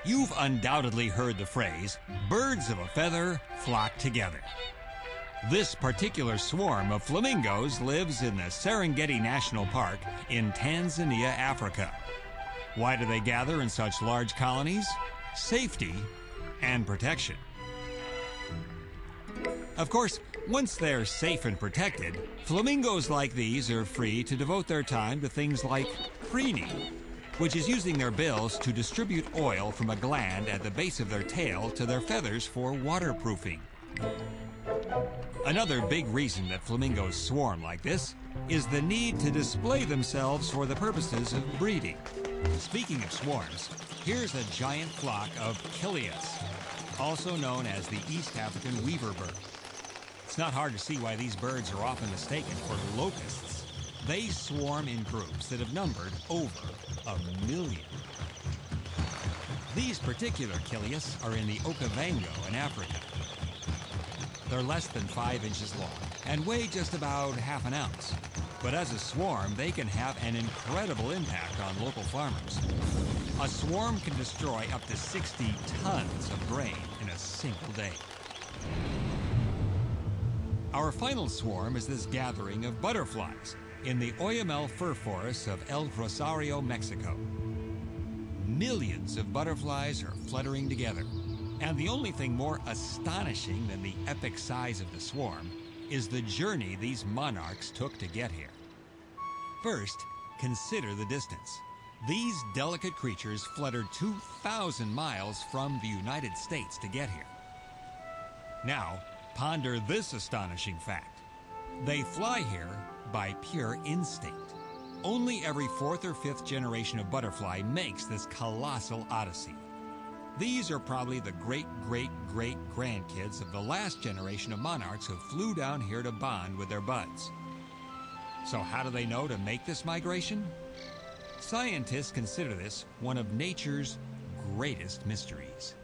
You've undoubtedly heard the phrase, birds of a feather flock together. This particular swarm of flamingos lives in the Serengeti National Park in Tanzania, Africa. Why do they gather in such large colonies? Safety and protection. Of course, once they're safe and protected, flamingos like these are free to devote their time to things like preening, which is using their bills to distribute oil from a gland at the base of their tail to their feathers for waterproofing. Another big reason that flamingos swarm like this is the need to display themselves for the purposes of breeding. Speaking of swarms, here's a giant flock of Kilias, also known as the East African weaver bird. It's not hard to see why these birds are often mistaken for locusts. They swarm in groups that have numbered over 1 million. These particular Kilias are in the Okavango in Africa. They're less than 5 inches long and weigh just about half an ounce. But as a swarm, they can have an incredible impact on local farmers. A swarm can destroy up to 60 tons of grain in a single day. Our final swarm is this gathering of butterflies in the Oyamel fir forests of El Rosario, Mexico. Millions of butterflies are fluttering together. And the only thing more astonishing than the epic size of the swarm is the journey these monarchs took to get here. First, consider the distance. These delicate creatures fluttered 2,000 miles from the United States to get here. Now, ponder this astonishing fact. They fly here by pure instinct. Only every 4th or 5th generation of butterfly makes this colossal odyssey. These are probably the great-great-great-grandkids of the last generation of monarchs who flew down here to bond with their buds. So how do they know to make this migration? Scientists consider this one of nature's greatest mysteries.